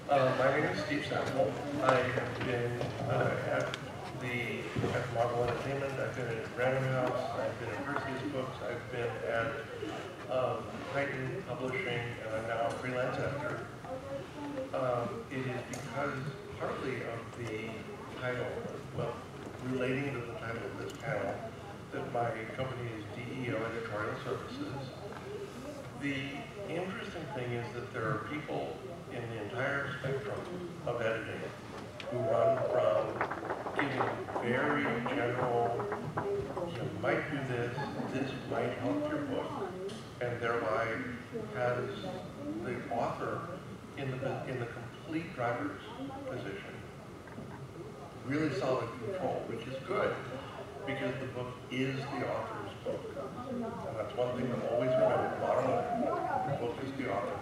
My name is Steve Saffel. I have been at Marvel Entertainment. I've been at Random House. I've been at Perseus Books. I've been at Titan Publishing, and I'm now a freelance editor. It is because partly of the title, well, relating to the title of this panel, that my company is DEO Editorial Services. The interesting thing is that there are people in the entire spectrum of editing who run from giving very general, you might do this might help your book, and thereby has the author in the complete driver's position. Really solid control, which is good, because the book is the author's book. And that's one thing to always remember, bottom line, the book is the author's.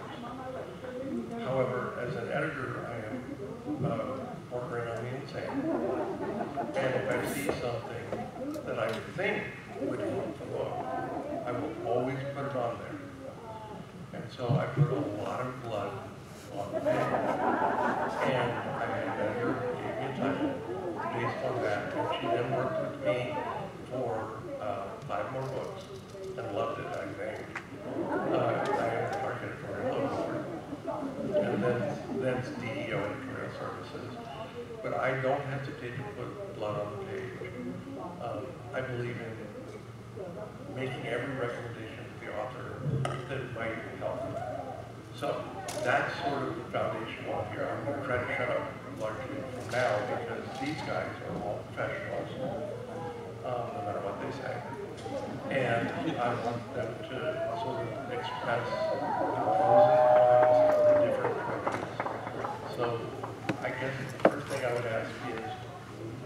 However, as an editor, I am bordering on the insane. And if I see something that I think would help the book, I will always put it on there. And so I put a lot of blood on the page. And I had an editor who gave me a title based on that. And she then worked with me for 5 more books and loved it, I think. I am the market editorial board. And then it's DEO Editorial Services. But I don't hesitate to put blood on the page. I believe in making every recommendation to the author that might help them. So that's sort of the foundation of here. I'm going to try to shut up largely from now because these guys are all professionals, no matter what they say. And I want them to sort of express the pros and cons of the different approaches. So I guess the first thing I would ask is,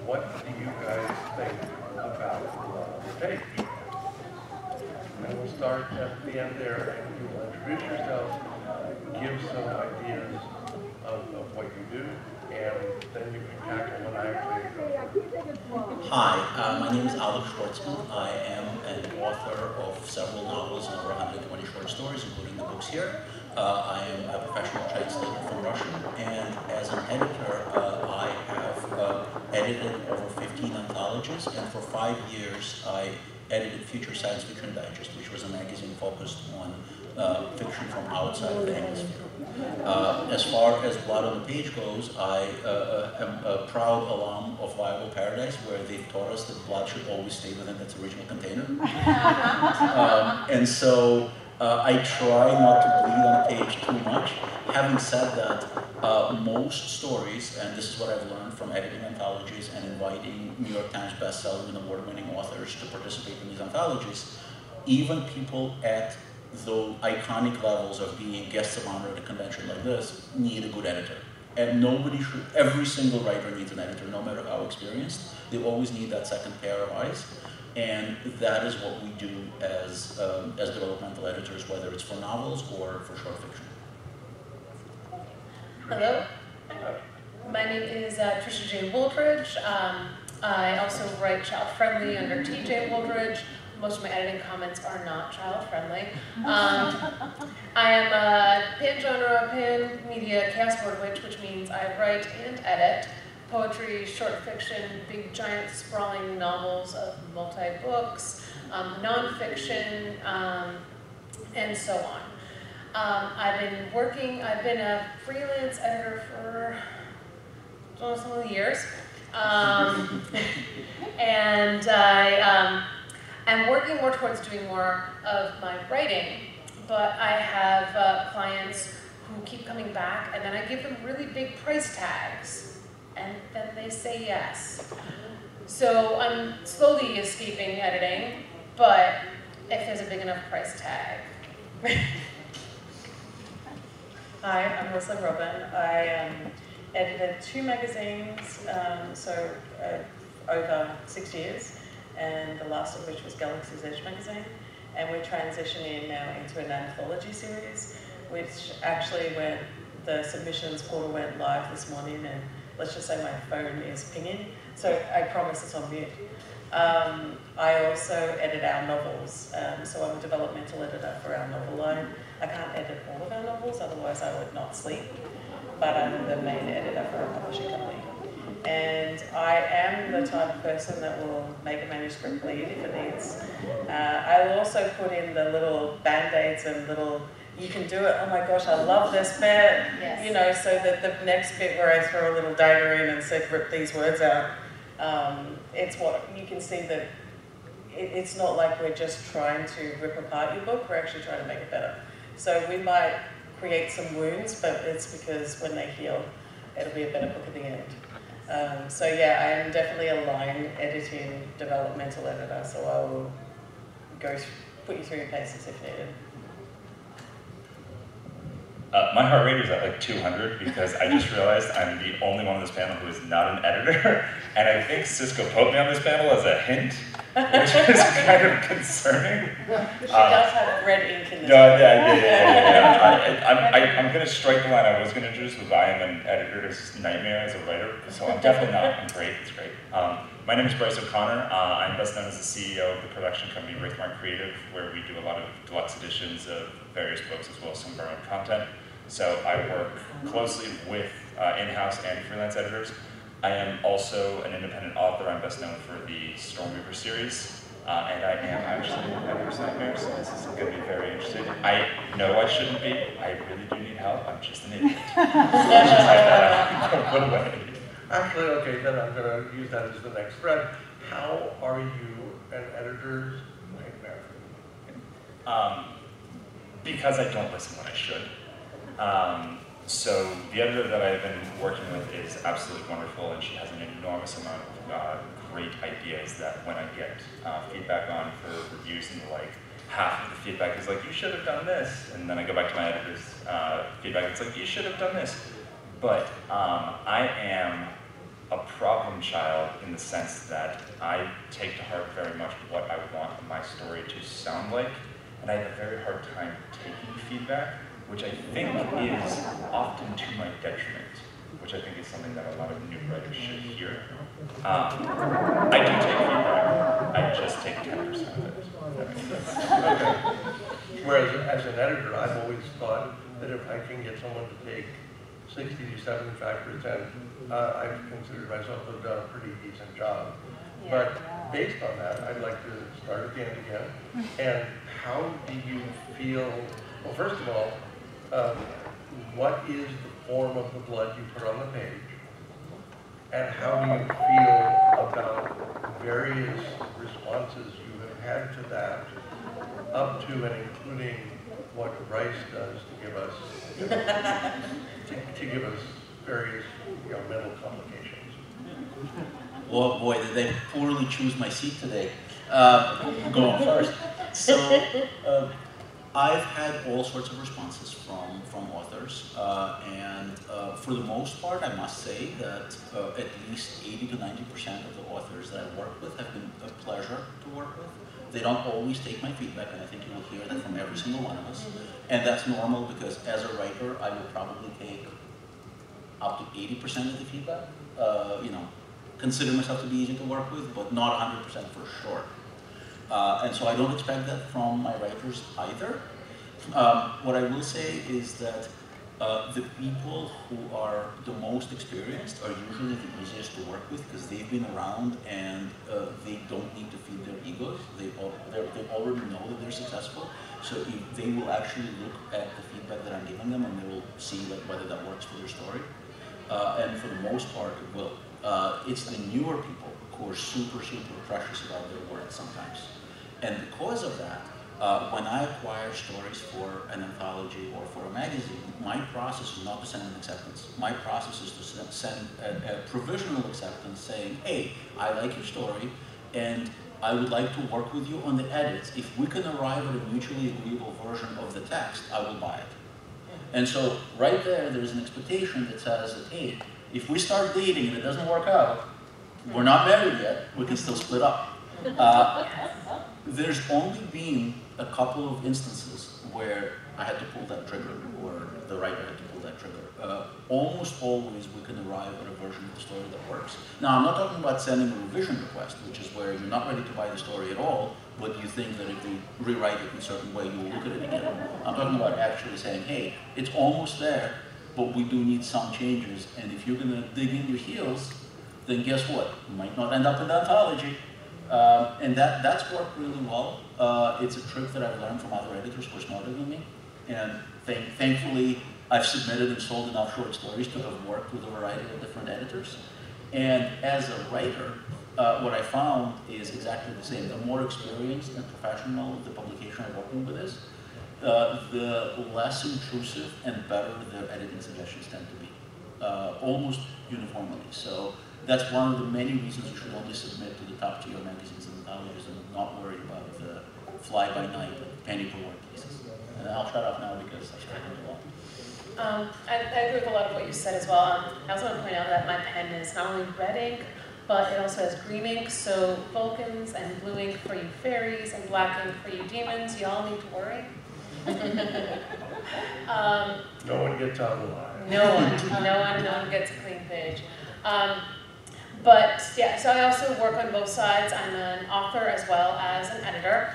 what do you guys think about the page? And we'll start at the end there, and you will introduce yourself, give some ideas of what you do, and then you can tackle what I actually do. Hi, my name is Shvartsman. I am an author of several novels and over 120 short stories, including the books here. I am a professional translator from Russian, and as an editor, I have edited over 15 anthologies, and for 5 years, I edited Future Science Fiction Digest, which was a magazine focused on fiction from outside of the hemisphere. As far as Blood on the Page goes, I am a proud alum of Viable Paradise, where they've taught us that blood should always stay within its original container. And so I try not to bleed on the page too much. Having said that, most stories, and this is what I've learned from editing anthologies and inviting New York Times bestseller and award-winning authors to participate in these anthologies, even people at the iconic levels of being guests of honor at a convention like this need a good editor. And nobody should, every single writer needs an editor, no matter how experienced. They always need that second pair of eyes. And that is what we do as developmental editors, whether it's for novels or for short fiction. Hello, my name is Trisha J. Wooldridge. I also write child-friendly under TJ Wooldridge. Most of my editing comments are not child-friendly. I am a pan-genre, pan-media chaos board witch, which means I write and edit poetry, short fiction, big, giant, sprawling novels of multi-books, nonfiction, and so on. I've been a freelance editor for almost some of the years. And I'm working more towards doing more of my writing, but I have clients who keep coming back, and then I give them really big price tags, and then they say yes. So I'm slowly escaping editing, but if there's a big enough price tag. Hi, I'm Robyn. I edited 2 magazines, over 6 years, and the last of which was Galaxy's Edge magazine. And we're transitioning now into an anthology series, which actually the submissions portal went live this morning, and let's just say my phone is pinging, so I promise it's on mute. I also edit our novels, so I'm a developmental editor for our novel line. I can't edit all of our novels, otherwise I would not sleep, but I'm the main editor for a publishing company. And I am the type of person that will make a manuscript bleed if it needs. I will also put in the little band-aids and little, you can do it, oh my gosh, I love this bit, Yes. you know, so that the next bit where I throw a little dagger in and said, rip these words out, it's what you can see that it's not like we're just trying to rip apart your book, we're actually trying to make it better. So we might create some wounds, but it's because when they heal, it'll be a better book at the end. So yeah, I am definitely a line editing developmental editor, so I will put you through your paces if needed. My heart rate is at like 200 because I just realized I'm the only one on this panel who is not an editor, and I think Cisco poked me on this panel as a hint, which is kind of concerning. She does have red ink in this. I'm going to strike the line I was going to introduce with I am an editor's nightmare as a writer, so I'm definitely not. I'm great, it's great. My name is Bryce O'Connor. I'm best known as the CEO of the production company Wraithmark Creative, where we do a lot of deluxe editions of various books as well as some of our own content. So I work closely with in-house and freelance editors. I am also an independent author. I'm best known for the Stormweaver series, and I am actually an editor's nightmare, so this is going to be very interesting. I know I shouldn't be. I really do need help. I'm just an idiot. What away. Actually, okay, then I'm going to use that as the next thread. How are you an editor's nightmare? Because I don't listen when I should. So the editor that I've been working with is absolutely wonderful, and she has an enormous amount of great ideas that when I get feedback on for reviews and the like, half of the feedback is like, you should have done this. And then I go back to my editor's feedback, it's like, you should have done this. But I am a problem child in the sense that I take to heart very much what I want my story to sound like, and I have a very hard time taking feedback, which I think is often to my detriment, which I think is something that a lot of new writers should hear. I do take feedback, I just take 10% of it. Okay. Whereas as an editor, I've always thought that if I can get someone to take 60 to 75%, I've considered myself to have done a pretty decent job. Yeah. But based on that, I'd like to start at the end again. And how do you feel, well, first of all, what is the form of the blood you put on the page? And how do you feel about various responses you have had to that, up to and including what Bryce does to give us, to give us various, mental complications? Oh boy, did they poorly choose my seat today. Going first. So, I've had all sorts of responses from authors, and for the most part, I must say that at least 80 to 90% of the authors that I work with have been a pleasure to work with. They don't always take my feedback, and I think you will hear that from every single one of us. And that's normal because as a writer, I will probably take up to 80% of the feedback. Consider myself to be easy to work with, but not 100% for sure. And so I don't expect that from my writers either. What I will say is that the people who are the most experienced are usually the easiest to work with because they've been around and they don't need to feed their egos. They already know that they're successful. So they will actually look at the feedback that I'm giving them and they will see whether that works for their story. And for the most part, it will. It's the newer people who are super, super precious about their work sometimes. And because of that, when I acquire stories for an anthology or for a magazine, my process is not to send an acceptance. My process is to send a provisional acceptance saying, hey, I like your story, and I would like to work with you on the edits. If we can arrive at a mutually agreeable version of the text, I will buy it. And so right there's an expectation that says that, hey, if we start dating and it doesn't work out, we're not married yet, we can still split up. There's only been a couple of instances where I had to pull that trigger, or the writer had to pull that trigger. Almost always we can arrive at a version of the story that works. Now, I'm not talking about sending a revision request, which is where you're not ready to buy the story at all, but you think that if we rewrite it in a certain way, you'll look at it again. I'm talking about actually saying, hey, it's almost there, but we do need some changes, and if you're going to dig in your heels, then guess what? You might not end up in the anthology. And that's worked really well. It's a trick that I've learned from other editors who are smarter than me. And thankfully, I've submitted and sold enough short stories to have worked with a variety of different editors. And as a writer, what I found is exactly the same. The more experienced and professional the publication are working with is, the less intrusive and better their editing suggestions tend to be, almost uniformly. So that's one of the many reasons you should only submit to the top tier magazines and anthologies and not worry about the fly-by-night penny per word pieces. And I'll shut up now because I've spoken too long. I agree with a lot of what you said as well. I also want to point out that my pen is not only red ink, but it also has green ink, so Vulcans and blue ink for you fairies and black ink for you demons. You all need to worry. No one gets out of the line. No one gets a clean page. But yeah, so I also work on both sides. I'm an author as well as an editor.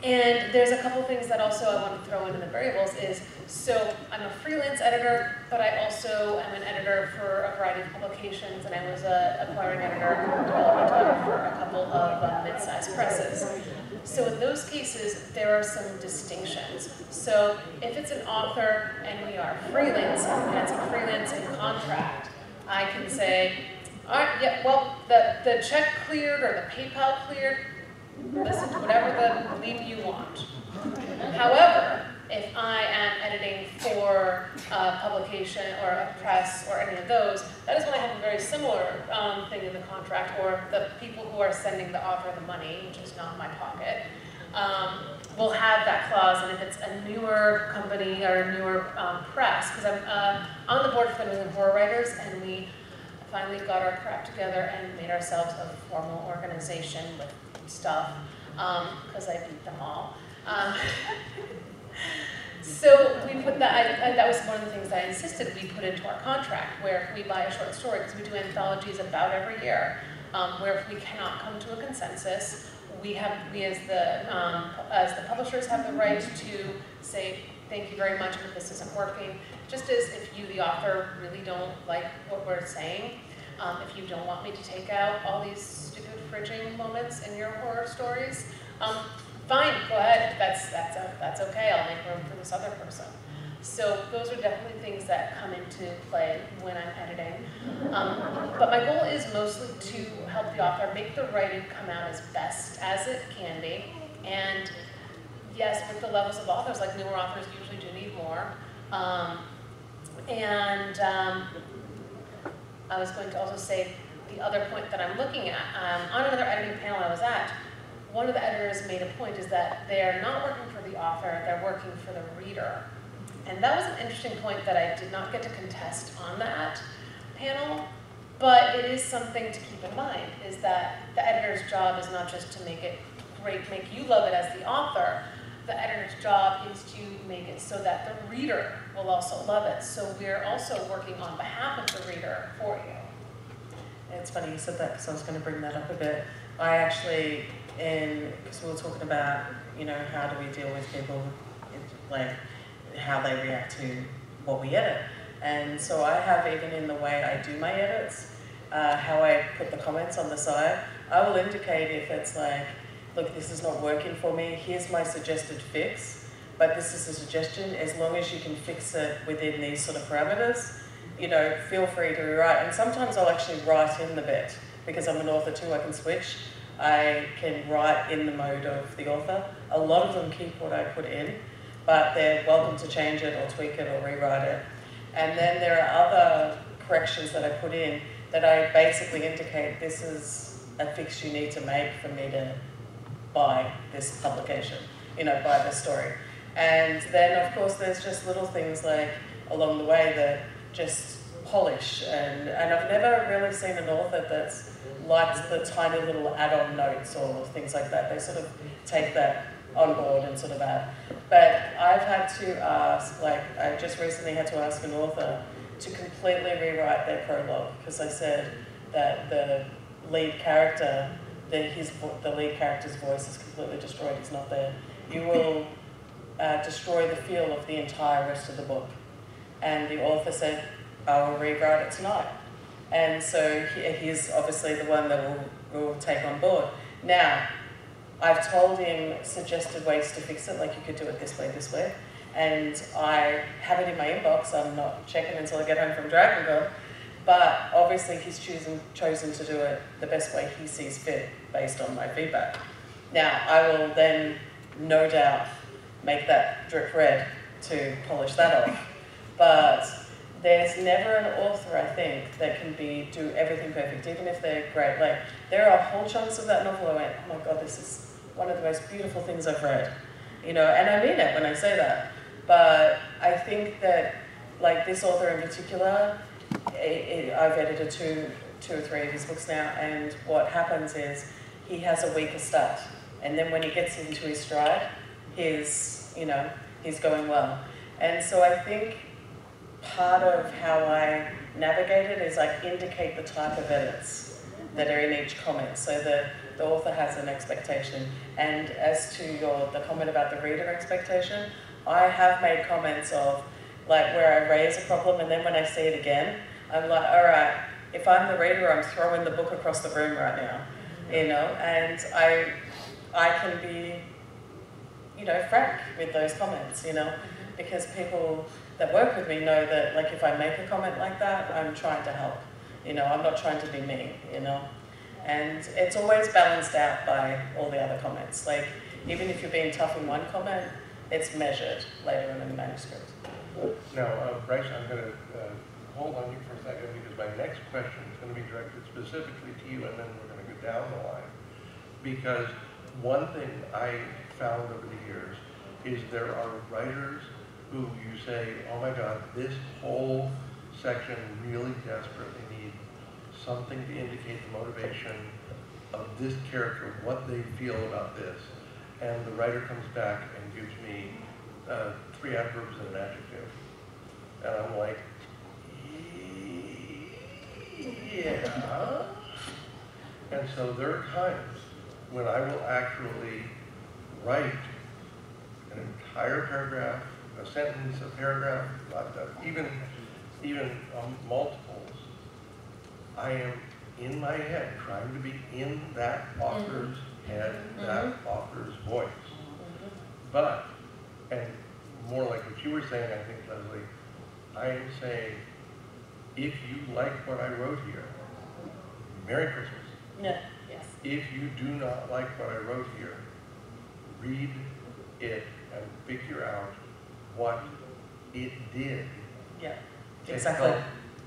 And there's a couple things that also I want to throw into the variables is, so I'm a freelance editor, but I also am an editor for a variety of publications, and I was an acquiring editor, development editor for a couple of mid-sized presses. So in those cases, there are some distinctions. So if it's an author and we are freelance, and it's a freelancing contract, I can say, all right, yeah, well, the check cleared or the PayPal cleared, listen to whatever the leave you want. However, if I am editing for a publication or a press or any of those, that is when I have a very similar thing in the contract, or the people who are sending the author the money, which is not my pocket, will have that clause. And if it's a newer company or a newer press, because I'm on the board for the New England Horror Writers, and we finally got our crap together and made ourselves a formal organization with stuff, because I beat them all. So we put that, that was one of the things I insisted we put into our contract, where if we buy a short story, because we do anthologies about every year, where if we cannot come to a consensus, we as the publishers have the right to say, thank you very much, but this isn't working. Just as if you, the author, really don't like what we're saying, if you don't want me to take out all these stupid fridging moments in your horror stories, fine, go ahead. That's okay. I'll make room for this other person. So those are definitely things that come into play when I'm editing. But my goal is mostly to help the author make the writing come out as best as it can be. And yes, with the levels of authors, like newer authors usually do need more. I was going to also say the other point that I'm looking at, on another editing panel I was at, one of the editors made a point is that they're not working for the author, they're working for the reader. And that was an interesting point that I did not get to contest on that panel, but it is something to keep in mind, is that the editor's job is not just to make it great, make you love it as the author. The editor's job is to make it so that the reader will also love it. So we're also working on behalf of the reader for you. It's funny you said that, because I was going to bring that up a bit. I actually, because we were talking about, how do we deal with people, like how they react to what we edit. And so I have, even in the way I do my edits, how I put the comments on the side, I will indicate if it's like, look, this is not working for me, here's my suggested fix, but this is a suggestion, as long as you can fix it within these sort of parameters, feel free to rewrite. And sometimes I'll actually write in the bit, because I'm an author too, I can switch. I can write in the mode of the author. A lot of them keep what I put in, but they're welcome to change it or tweak it or rewrite it. And then there are other corrections that I put in that I basically indicate, this is a fix you need to make for me to buy this publication, buy this story. And then of course there's just little things like along the way that just polish, and I've never really seen an author that's liked the tiny little add-on notes or things like that. They sort of take that on board and sort of add. But I've had to ask, like I just recently had to ask an author to completely rewrite their prologue because I said that the lead character, the lead character's voice is completely destroyed, he's not there. You will destroy the feel of the entire rest of the book. And the author said, I will rewrite it tonight. And so he's obviously the one that will take on board. Now, I've told him suggested ways to fix it, like you could do it this way. And I have it in my inbox. I'm not checking until I get home from DragonCon. But obviously he's chosen to do it the best way he sees fit based on my feedback. Now, I will then, no doubt, make that drip red to polish that off. But there's never an author, I think, that can do everything perfect, even if they're great. Like, there are whole chunks of that novel I went, oh my God, this is one of the most beautiful things I've read. You know, and I mean it when I say that. But I think that, like this author in particular, I've edited two or three of his books now, and what happens is he has a weaker start. And then when he gets into his stride, he's going well. And so I think part of how I navigate it is I indicate the type of edits that are in each comment, so the author has an expectation. And as to the comment about the reader expectation, I have made comments of, like, where I raise a problem and then when I see it again, I'm like, all right, if I'm the reader, I'm throwing the book across the room right now, you know, and I can be, you know, frank with those comments, you know, because people that work with me know that, like, if I make a comment like that, I'm trying to help, you know, I'm not trying to be mean, you know, and it's always balanced out by all the other comments. Like, even if you're being tough in one comment, it's measured later in the manuscript. Now, Bryce, I'm going to hold on you for a second because my next question is going to be directed specifically to you, and then we're going to go down the line. Because one thing I found over the years is there are writers who you say, oh my God, this whole section really desperately needs something to indicate the motivation of this character, what they feel about this. And the writer comes back and gives me 3 adverbs and an adjective. And I'm like, yeah. And so there are times when I will actually write an entire paragraph, a sentence, a paragraph, even multiples. I am in my head trying to be in that author's head, that author's voice. But, and more like what you were saying, I think, Lezli, I am saying, if you like what I wrote here, Merry Christmas. Yeah. Yes. If you do not like what I wrote here, read it and figure out what it did to Exactly. help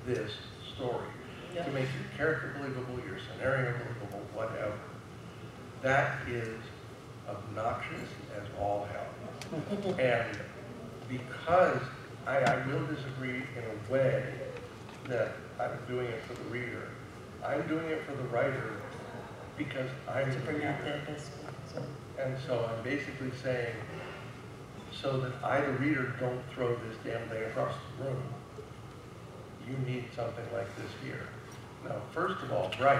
this story, to make your character believable, your scenario believable, whatever. That is obnoxious as all hell. And because I will disagree in a way that I'm doing it for the reader, I'm doing it for the writer because I'm To bring the out reader. their best. And so I'm basically saying, so that I, the reader, don't throw this damn thing across the room, you need something like this here. Now, first of all, Bryce,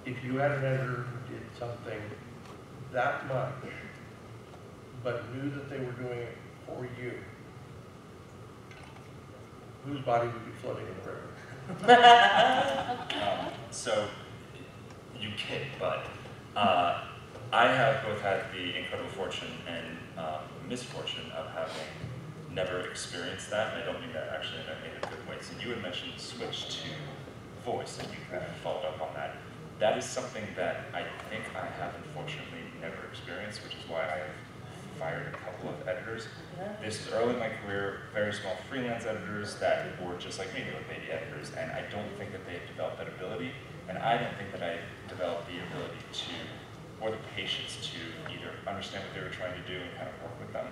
if you had an editor who did something that much, but knew that they were doing it for you, whose body would be floating in the river? So, you kid, but I have both had the incredible fortune and misfortune of having never experienced that, and I don't mean that actually in a good way. So you had mentioned switch to voice, and you kind of followed up on that. That is something that I think I have unfortunately never experienced, which is why I have fired a couple of editors. This is early in my career, very small freelance editors that were just like me, they were baby editors, and I don't think that they've developed that ability, and I don't think that I developed the ability to, or the patience to either understand what they were trying to do and kind of work with them.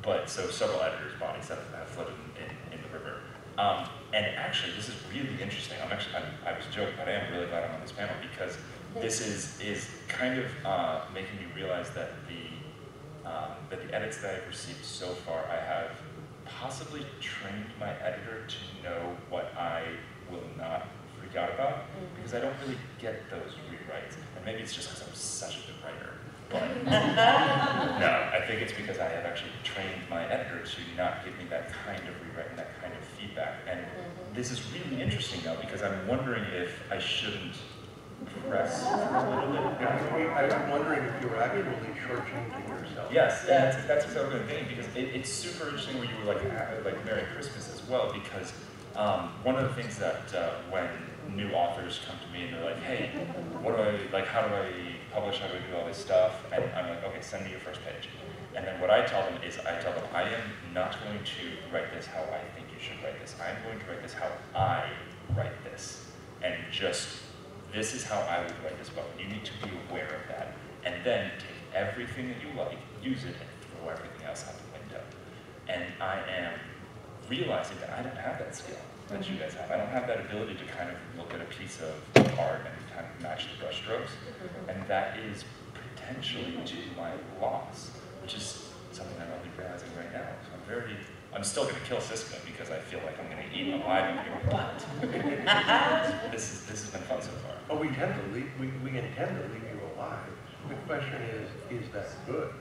But so several editors' bodies have floated in the river. And actually, this is really interesting. I was joking, but I am really glad I'm on this panel because this is kind of making me realize that the that the edits that I've received so far, I have possibly trained my editor to know what I will not freak out about, because I don't really get those rewrites. And maybe it's just because I'm such a good writer. But no, I think it's because I have actually trained my editor to not give me that kind of rewrite and that kind of feedback. And this is really interesting now, because I'm wondering if I shouldn't press a little bit. Yeah, I'm wondering if you were actually shortchanging yourself. Yes, yeah. That's what I was thinking, because it's super interesting when you were like Merry Christmas as well, because one of the things that when new authors come to me and they're like, hey, what do I, like, how do I publish, how do I do all this stuff? And I'm like, okay, send me your first page. And then what I tell them is, I am not going to write this how I think you should write this. I'm going to write this how I write this. And just, this is how I would write this book. You need to be aware of that. And then take everything that you like, use it, and throw everything else out the window. And I am realizing that I don't have that skill that you guys have. I don't have that ability to kind of look at a piece of art and kind of match the brush strokes. And that is potentially to my loss, which is something I'm only realizing right now. So I'm still going to kill Siska because I feel like I'm going to eat him alive in here, but this has been fun so far. Oh, we intend to leave you alive. The question is that good?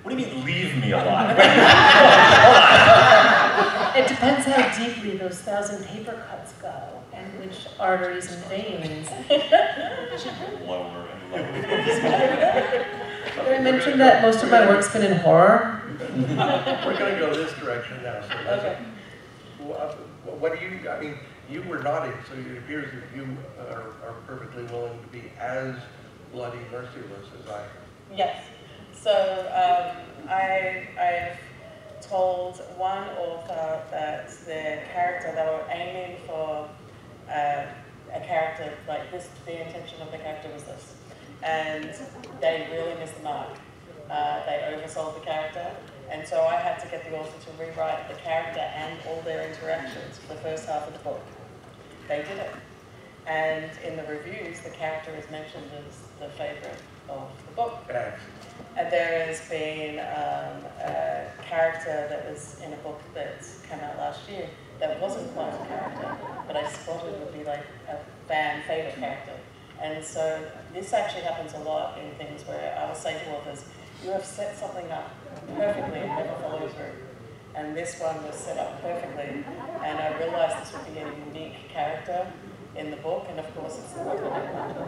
What do you mean, leave me alive? It depends how deeply those 1,000 paper cuts go, and which arteries and veins. Lower and lower. Did I mention that most of my work's been in horror? We're going to go this direction now. So Okay. What do you, I mean, you were nodding, so it appears that you are perfectly willing to be as bloody merciless as I am. Yes. So I've told one author that their character, they were aiming for a character like this, the intention of the character was this. And they really missed the mark. They oversold the character. And so I had to get the author to rewrite the character and all their interactions for the first half of the book. They did it. And in the reviews, the character is mentioned as the favorite of the book. And there has been a character that was in a book that came out last year that wasn't quite a character, but I spotted would be like a fan favorite character. And so this actually happens a lot in things where I will say to authors, you have set something up perfectly and never follow through. And this one was set up perfectly, and I realized this would be a unique character in the book, and of course it's the work that I wanted to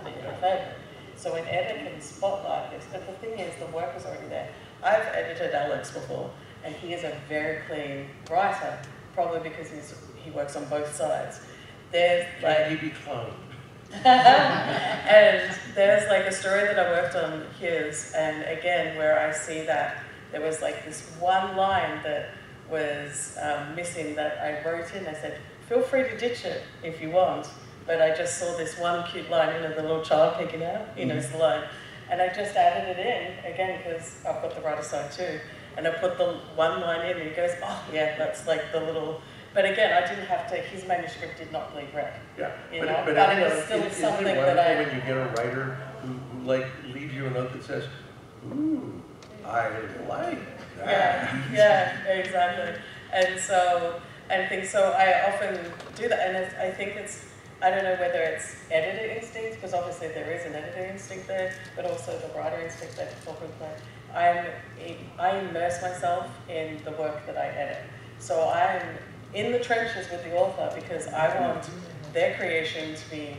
be my favorite. So an editor can spotlight this, but the thing is, the work was already there. I've edited Alex before, and he is a very clean writer, probably because he works on both sides. There's like... Can he be cloned? And there's like a story that I worked on his, and again, where I see that there was like this one line that was missing that I wrote in. I said, feel free to ditch it if you want, but I just saw this one cute line, the little child picking out, it's the line. And I just added it in, again, because I've got the writer side too, and I put the one line in, and he goes, oh yeah, that's like the little... But again, I didn't have to, his manuscript did not bleed red. Yeah, but it was still something isn't it that I... when you get a writer who like leaves you a note that says, ooh, I like that. Yeah, exactly. And so, I often do that, and I think it's, I don't know whether it's editor instinct, because obviously there is an editor instinct there, but also the writer instinct that talk with play. I immerse myself in the work that I edit. So I'm in the trenches with the author because I want their creation to be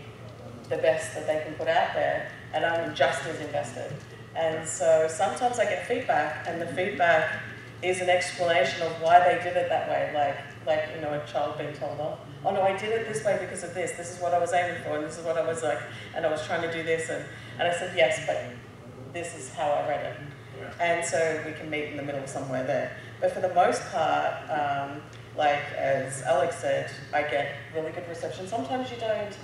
the best that they can put out there, and I'm just as invested. And so sometimes I get feedback, and the feedback is an explanation of why they did it that way, like a child being told, oh no, I did it this way because of this. This is what I was aiming for, and this is what I was like, and I was trying to do this, and I said, yes, but this is how I read it. And so we can meet in the middle somewhere there. But for the most part, like as Alex said, I get really good reception. Sometimes you don't,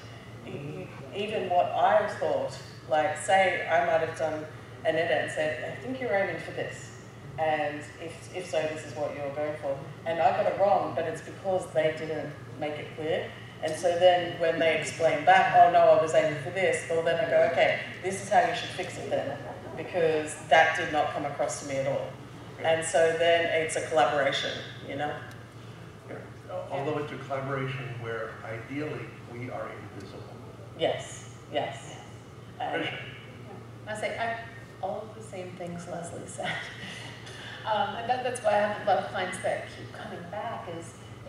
even what I thought, like say I might have done an edit and said, I think you're aiming for this. And if so, this is what you're going for. And I got it wrong, but it's because they didn't make it clear. And so then when they explain back, oh no, I was aiming for this, well then I go, okay, this is how you should fix it then. Because that did not come across to me at all. And so then it's a collaboration, you know? Yeah. Although it's a collaboration where ideally we are invisible. Yes, yes. Trisha. I say all of the same things Lezli said. And that's why I have a lot of clients that keep coming back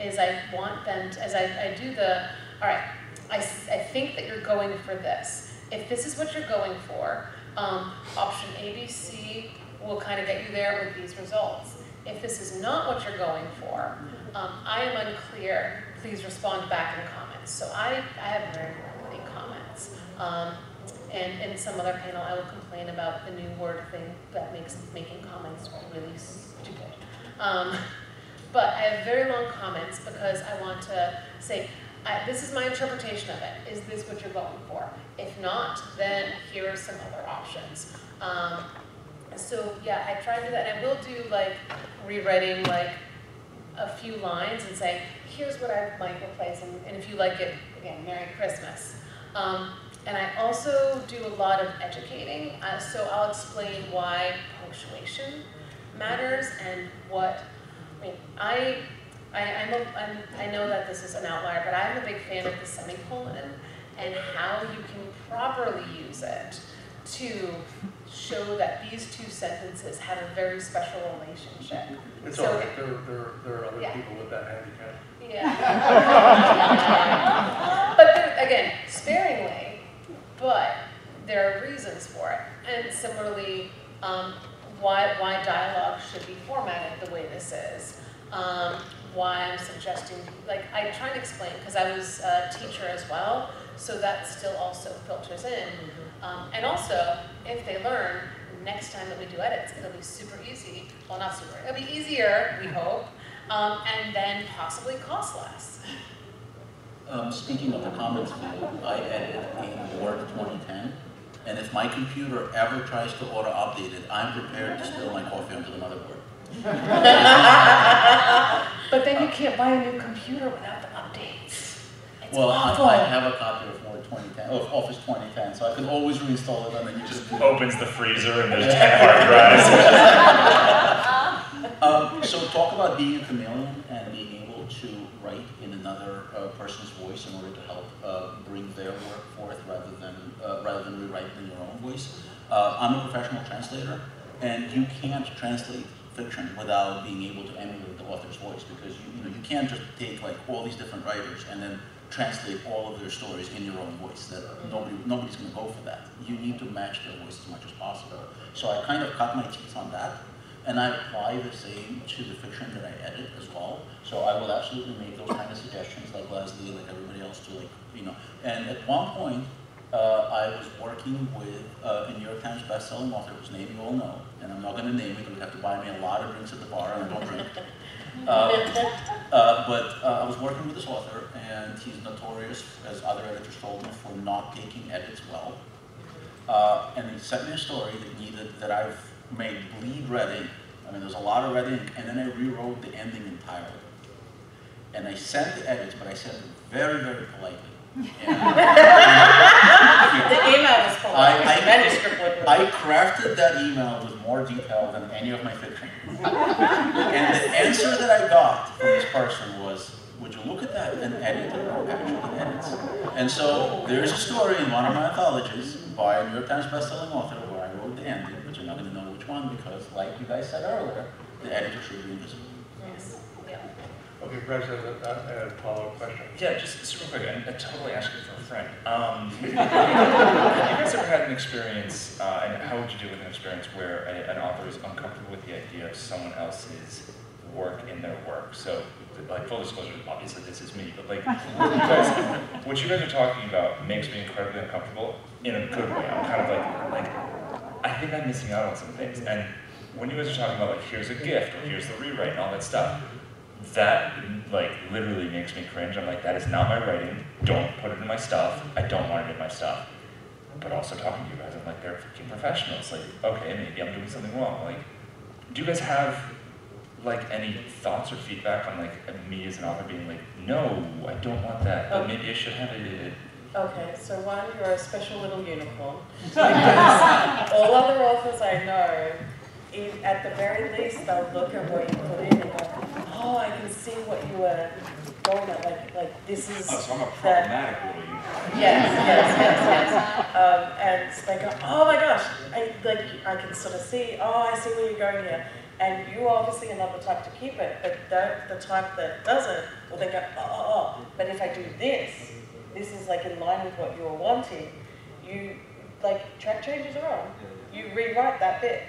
is I want them to, as I do the, all right, I think that you're going for this. If this is what you're going for, option A, B, C will kind of get you there with these results. If this is not what you're going for, I am unclear, please respond back in comments. So I have very lengthy comments. And in some other panel, I will complain about the new word thing that makes making comments really stupid. But I have very long comments because I want to say, this is my interpretation of it. Is this what you're going for? If not, then here are some other options. So yeah, I try to do that. And I will do like rewriting like a few lines and say, here's what I might replace. And if you like it, again, Merry Christmas. And I also do a lot of educating, so I'll explain why punctuation matters and what, I know that this is an outlier, but I'm a big fan of the semicolon and how you can properly use it to show that these two sentences have a very special relationship. It's so, all right. There are other people with that handicap. Yeah. But again, sparingly. But there are reasons for it. And similarly, why dialogue should be formatted the way this is. Why I'm suggesting, like I try to explain, because I was a teacher as well, so that still also filters in. And also, if they learn, next time that we do edits, it'll be super easy. Well, not super, it'll be easier, we hope, and then possibly cost less. Speaking of the comments field, I edit in Word 2010, and if my computer ever tries to auto-update it, I'm prepared to spill my coffee onto the motherboard. But then you can't buy a new computer without the updates. It's Well, awful. I have a copy of Word 2010, of Office 2010, so I can always reinstall it, and then you just Opens the freezer and there's 10 hard drives. So talk about being a chameleon and being able to write in another person's voice in order to help bring their work forth rather than rewrite it in your own voice. I'm a professional translator, and you can't translate fiction without being able to emulate the author's voice, because you can't just take like all these different writers and then translate all of their stories in your own voice. That nobody's going to go for that. You need to match their voice as much as possible. So I kind of cut my teeth on that. And I apply the same to the fiction that I edit as well. So I will absolutely make those kind of suggestions, like Lezli, like everybody else, to And at one point, I was working with a New York Times best-selling author whose name you all know, and I'm not going to name it because you have to buy me a lot of drinks at the bar, and I don't drink. But I was working with this author, and he's notorious, as other editors told me, for not taking edits well. And he sent me a story that I've made bleed red ink. I mean, there's a lot of red ink, and then I rewrote the ending entirely. And I sent the edits, but I sent them very, very politely. And, The email was polite. The manuscript would. I crafted that email with more detail than any of my fiction. And the answer that I got from this person was, would you look at that and edit it or actually edits? And so there's a story in one of my anthologies by a New York Times bestselling author where I wrote the ending, but you're not going to know which one because, like you guys said earlier, the editor should be invisible. Yes. Yeah. Okay, Bryce has a follow-up question. Yeah, just super quick, I'm totally asking for a friend. Have you guys ever had an experience, and how would you deal with an experience where an author is uncomfortable with the idea of someone else's work in their work? So, like, full disclosure, obviously this is me, but like, what you guys are talking about makes me incredibly uncomfortable in a good way. I'm kind of like, I think I'm missing out on some things. And when you guys are talking about like, here's a gift, or here's the rewrite, and all that stuff, that like literally makes me cringe. I'm like, that is not my writing. Don't put it in my stuff. I don't want it in my stuff. But also talking to you guys, I'm like, they're freaking professionals. Like, okay, maybe I'm doing something wrong. Like, do you guys have like any thoughts or feedback on like me as an author being like, no, I don't want that, but maybe I should have it. Okay, so one, you're a special little unicorn. Because all other authors I know at the very least, they'll look at what you put in and go, oh, I can see what you were going at, like this is... Oh, so I'm a problematic little you. Yes. And they go, oh my gosh, I can sort of see, oh, I see where you're going here. And you obviously are not the type to keep it, but the type that doesn't, will then go, oh. But if I do this is like in line with what you were wanting, you, like, track changes are on. You rewrite that bit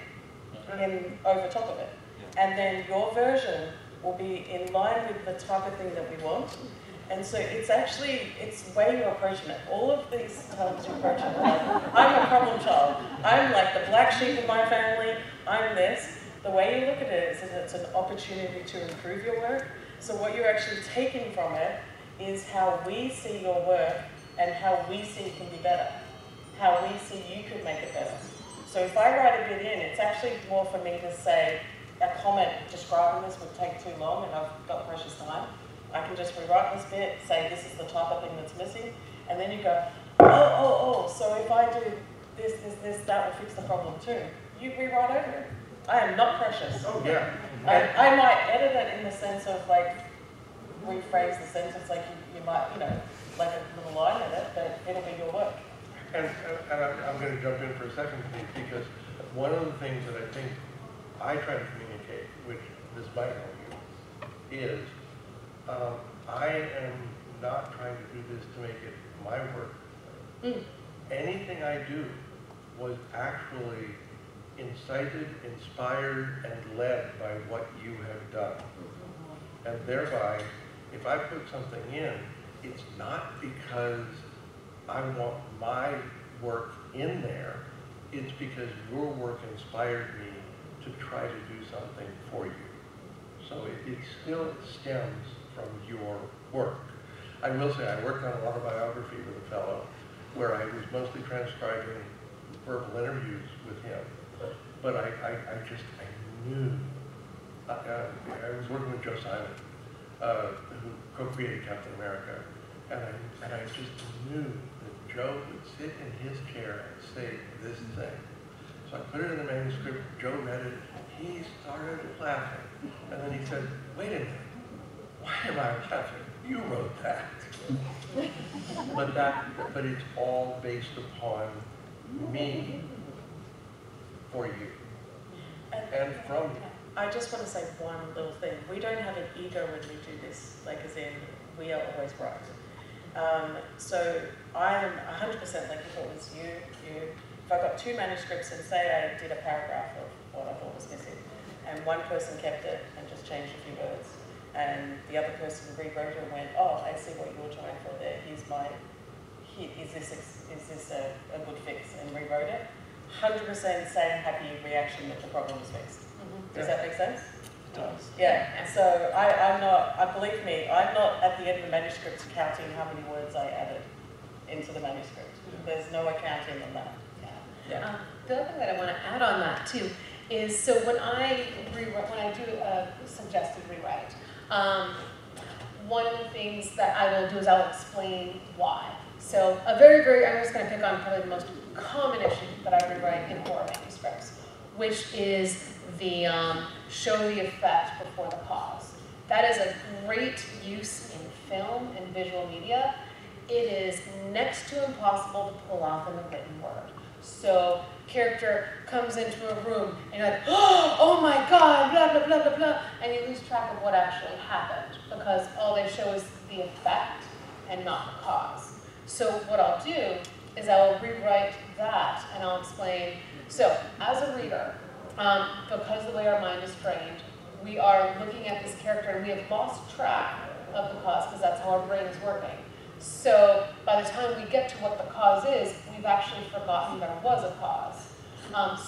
over top of it. And then your version will be in line with the type of thing that we want. And so it's where you're approaching it. All of these types you approach it, like, I'm a problem child. I'm like the black sheep of my family. I'm this. The way you look at it is that it's an opportunity to improve your work. So what you're actually taking from it is how we see your work and how we see it can be better. How we see you could make it better. So if I write a bit in, it's actually more for me to say, a comment describing this would take too long and I've got precious time. I can just rewrite this bit, say this is the type of thing that's missing, and then you go, oh, so if I do this, that will fix the problem too. You rewrite over it. I am not precious. Oh, yeah. I might edit it in the sense of, like, rephrase the sentence, like you might, like a little line in it, but it'll be your work. And I'm going to jump in for a second, please, because one of the things that I think I try to communicate, which this might help you, is I am not trying to do this to make it my work. Anything I do was actually incited, inspired, and led by what you have done. And thereby, if I put something in, it's not because I want my work in there, it's because your work inspired me to try to do something for you. So it still stems from your work. I will say I worked on a autobiography with a fellow where I was mostly transcribing verbal interviews with him. But I knew, I was working with Joe Simon, who co-created Captain America, and I just knew that Joe would sit in his chair and say this thing. So I put it in the manuscript, Joe read it, he started laughing, and then he said, wait a minute, why am I laughing? You wrote that. But it's all based upon me, for you, and from you. I just want to say one little thing. We don't have an ego when we do this, like as in, we are always right. So I am 100% like if it was you, if I got two manuscripts and say I did a paragraph of what I thought was missing, and one person kept it and just changed a few words, and the other person rewrote it and went, oh, I see what you're trying for there, is this a good fix, and rewrote it. 100% same happy reaction that the problem was fixed. Does that make sense? It does. Yeah, so I'm not, believe me, I'm not at the end of the manuscript counting how many words I added into the manuscript. There's no accounting on that. Yeah. The other thing that I want to add on that too is, so when I do a suggested rewrite, one of the things that I will do is I'll explain why. So I'm just going to pick on probably the most common issue that I rewrite in horror manuscripts, which is the show the effect before the cause. That is a great use in film and visual media. It is next to impossible to pull off in the written word. So character comes into a room and you're like, oh my God, blah, blah, blah, blah, blah, and you lose track of what actually happened because all they show is the effect and not the cause. So what I'll do is I'll rewrite that and I'll explain, so as a reader, because the way our mind is trained, we are looking at this character and we have lost track of the cause because that's how our brain is working. So by the time we get to what the cause is, we've actually forgotten there was a cause.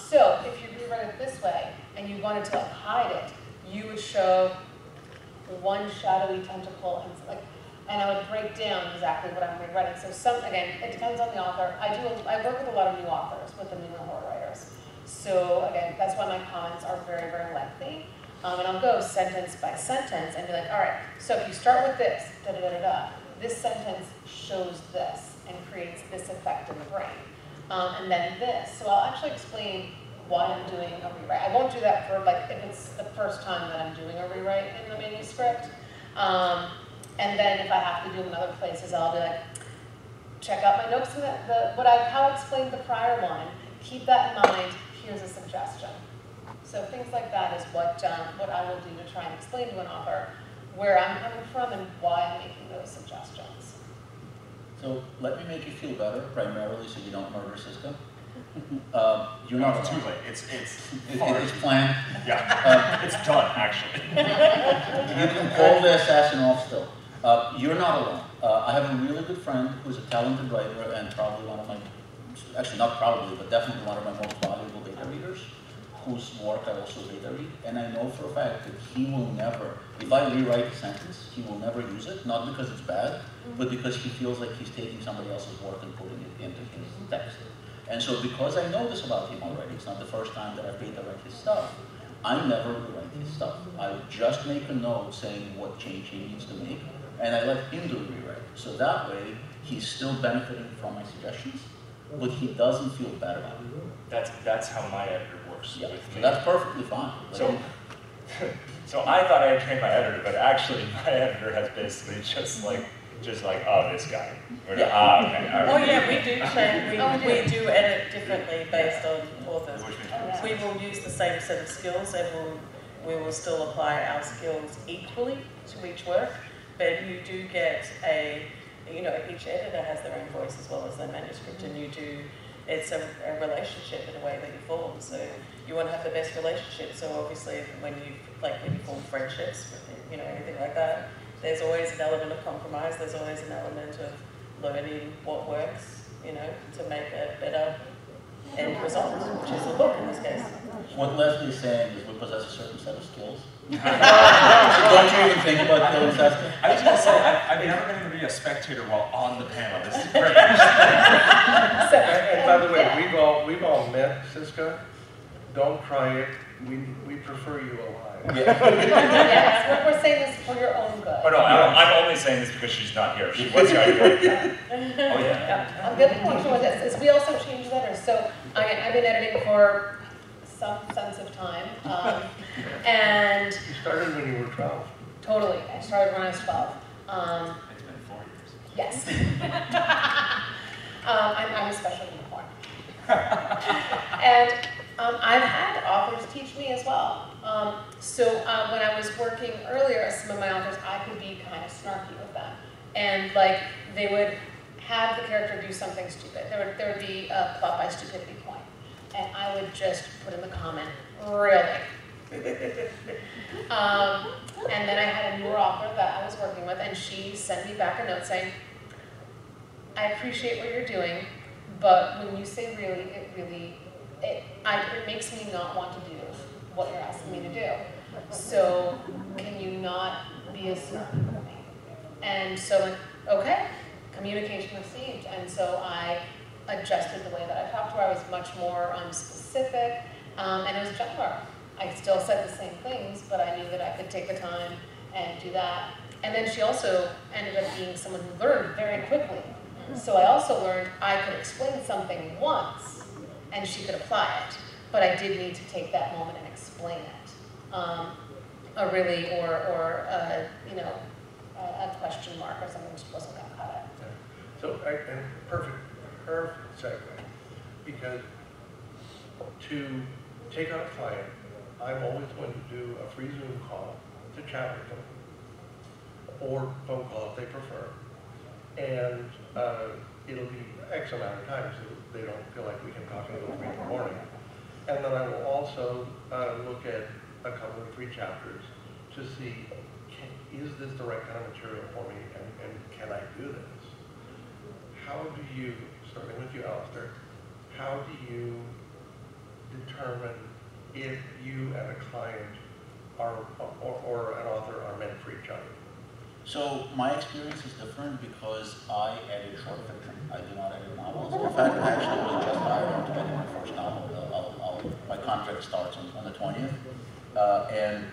So if you rewrite it this way and you wanted to hide it, you would show one shadowy tentacle and I would break down exactly what I'm rewriting. So again, it depends on the author. I work with a lot of new authors, with the newer horror writers. So again, that's why my comments are very, very lengthy. And I'll go sentence by sentence and be like, all right, so if you start with this, this sentence shows this and creates this effect in the brain. And then this. So I'll actually explain why I'm doing a rewrite. I won't do that for like if it's the first time that I'm doing a rewrite in the manuscript. And then if I have to do them in other places, I'll be like, check out my notes and how I explained the prior one. Keep that in mind. Here's a suggestion. So things like that is what I will do to try and explain to an author where I'm coming from and why I'm making those suggestions. So let me make you feel better, primarily so you don't murder Cisco. You're not too alone. late. It's It's planned. Yeah, it's done actually. You can call the assassin off still. You're not alone. I have a really good friend who's a talented writer and probably one of my, actually not probably, but definitely one of my most valuable beta readers, whose work I also beta read. And I know for a fact that he will never, if I rewrite a sentence, he will never use it, not because it's bad, but because he feels like he's taking somebody else's work and putting it into his text. And so because I know this about him already, it's not the first time that I've beta read his stuff, I never rewrite his stuff. I just make a note saying what change he needs to make, and I let him do the rewrite. So that way, he's still benefiting from my suggestions, but he doesn't feel bad about it. That's how my editor works Yeah, with so me. that's perfectly fine. So I thought I had trained my editor, but actually my editor has basically just like, oh, this guy. Okay, all right. Oh yeah, we do train, we do edit differently based on authors. We will use the same set of skills and we will still apply our skills equally to each work, but you do get each editor has their own voice as well as their manuscript, and it's a relationship in a way that you form, so you want to have the best relationship. So obviously when you form friendships, anything like that, there's always an element of compromise, there's always an element of learning what works, to make a better end result, which is a book in this case. What Lezli is saying is we possess a certain set of skills. Don't you even think about killing Saffel? I was going to say, I've never been able to be a spectator while on the panel. This is great. And by the way, we've all met Cisco. Don't try it. We prefer you alive. Yes, we're saying this for your own good. Oh no, I'm only saying this because she's not here. If she was here, I'd be like, oh yeah. The other function with this is we also change letters. So I've been editing for some sense of time, and You started when you were 12. totally, I started when I was 12. It's been 4 years. Yes. I'm a special unicorn. And I've had authors teach me as well. So when I was working earlier, some of my authors, I could be kind of snarky with them. And they would have the character do something stupid. There would be a plot by stupidity point. And I would just put in the comment, really? And then I had a newer author that I was working with, and she sent me back a note saying, I appreciate what you're doing, but when you say really, it makes me not want to do what you're asking me to do. So can you not be a snarky with me? And so, okay, communication received. And so I adjusted the way that I talked to her. I was much more specific, and it was gentler. I still said the same things, but I knew that I could take the time and do that. And then she also ended up being someone who learned very quickly. So I also learned I could explain something once, and she could apply it. But I did need to take that moment and explain it. A question mark or something just wasn't going to cut it. Yeah. So, and perfect segue, because to take on a client, I'm always going to do a free Zoom call to chat with them, or phone call if they prefer. And it'll be X amount of time so they don't feel like we can talk until 3 in the morning. And then I will also look at a couple of 3 chapters to see, is this the right kind of material for me, and can I do this? How do you, starting with you, Alistair, how do you determine if you and a client are, or an author are meant for each other? So my experience is different because I edit short fiction. I do not edit novels. In fact, I actually was just hired on to edit my first novel. My contract starts on the 20th. And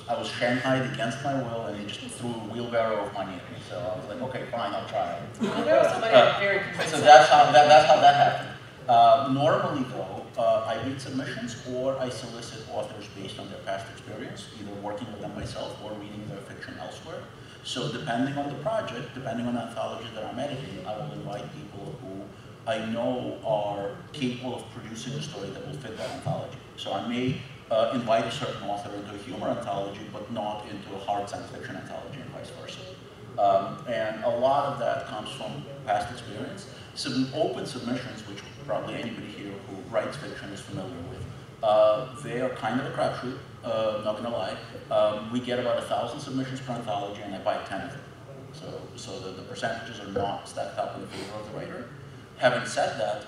I was shanghaied against my will, and he just threw a wheelbarrow of money at me. So I was like, okay, fine, I'll try it. There was somebody very So that's how that happened. Normally, though, I read submissions or I solicit authors based on their past experience, either working with them myself or reading their fiction elsewhere. So depending on the project, depending on the anthology that I'm editing, I will invite people who I know are capable of producing a story that will fit that anthology. So I may invite a certain author into a humor anthology, but not into a hard science fiction anthology and vice versa. And a lot of that comes from past experience. Some open submissions, which probably anybody here who writes fiction is familiar with, they are kind of a crapshoot, not gonna lie. We get about 1,000 submissions per anthology and I buy 10 of them. So the percentages are not stacked up in favor of the writer. Having said that,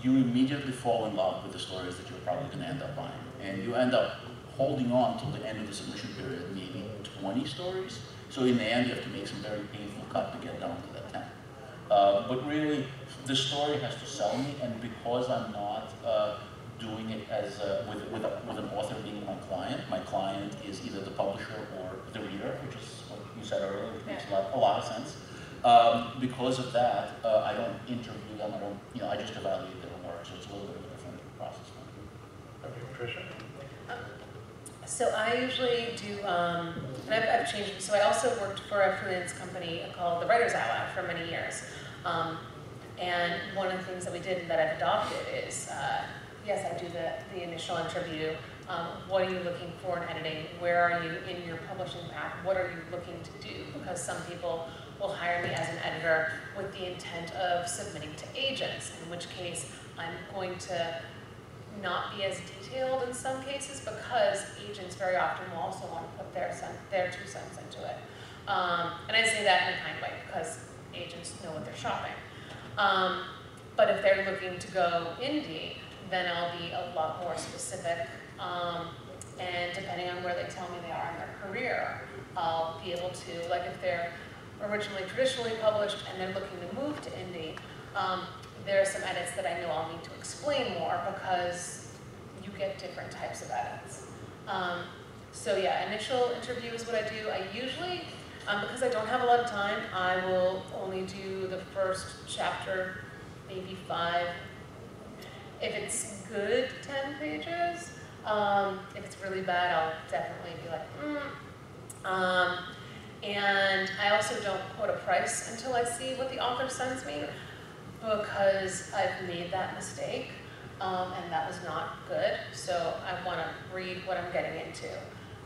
you immediately fall in love with the stories that you're probably gonna end up buying. And you end up holding on till the end of the submission period, maybe 20 stories. So in the end, you have to make some very painful cut to get down to that 10. But really, the story has to sell me, and because I'm not doing it as with an author being my client is either the publisher or the reader, which is what you said earlier, which makes a lot of sense. Because of that, I don't interview them. I just evaluate their work. So it's a little bit of a different process. Okay, Trisha. So I usually do, and I've changed. So I also worked for a freelance company called the Writers Ally for many years. And one of the things that we did and that I've adopted is, yes, I do the initial interview. What are you looking for in editing? Where are you in your publishing path? What are you looking to do? Because some people will hire me as an editor with the intent of submitting to agents, in which case I'm going to not be as detailed in some cases because agents very often will also want to put their 2 cents into it. And I say that in a kind way because agents know what they're shopping. But if they're looking to go indie, then I'll be a lot more specific. And depending on where they tell me they are in their career, I'll be able to, like if they're originally traditionally published and they're looking to move to indie, there are some edits that I know I'll need to explain more because you get different types of edits. So yeah, initial interview is what I do. I usually, because I don't have a lot of time, I will only do the first chapter, maybe 5. If it's good, 10 pages. If it's really bad, I'll definitely be like, And I also don't quote a price until I see what the author sends me, because I've made that mistake, and that was not good. So I want to read what I'm getting into.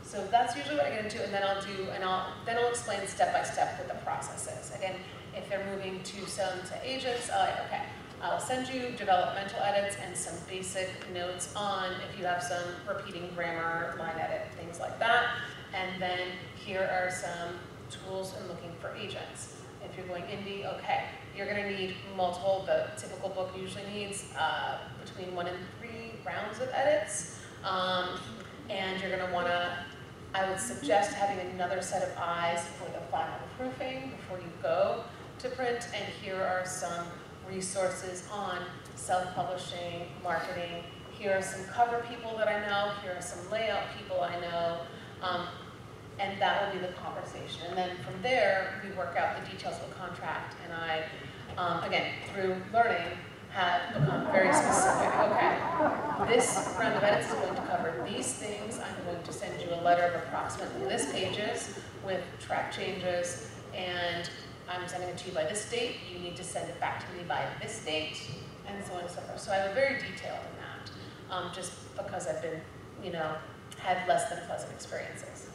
So that's usually what I get into, and then I'll explain step by step what the process is. Again, if they're moving to sell to agents, okay, I'll send you developmental edits and some basic notes on if you have some repeating grammar, line edit, things like that. And then here are some tools in looking for agents. If you're going indie, okay, you're going to need multiple. The typical book usually needs between 1 and 3 rounds of edits. And you're going to want to, I would suggest having another set of eyes for the final proofing before you go to print. And here are some resources on self-publishing, marketing. Here are some cover people that I know. Here are some layout people I know. And that will be the conversation. And then from there, we work out the details of the contract. And I, again, through learning, have become very specific. Okay, this round of edits is going to cover these things. I'm going to send you a letter of approximately this pages with track changes, and I'm sending it to you by this date. You need to send it back to me by this date, and so on and so forth. So I'm very detailed in that, just because I've been, had less than pleasant experiences.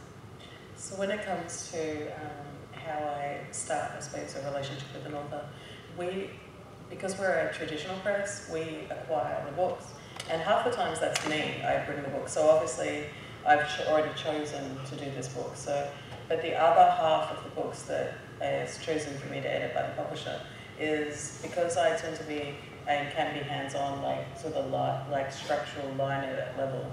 So when it comes to how I start, I suppose, a relationship with an author, because we're a traditional press, we acquire the books, and half the times that's me, I bring the book. So obviously, I've already chosen to do this book. So, but the other half of the books that is chosen for me to edit by the publisher is because I tend to be and can be hands-on, like sort of like structural line edit level.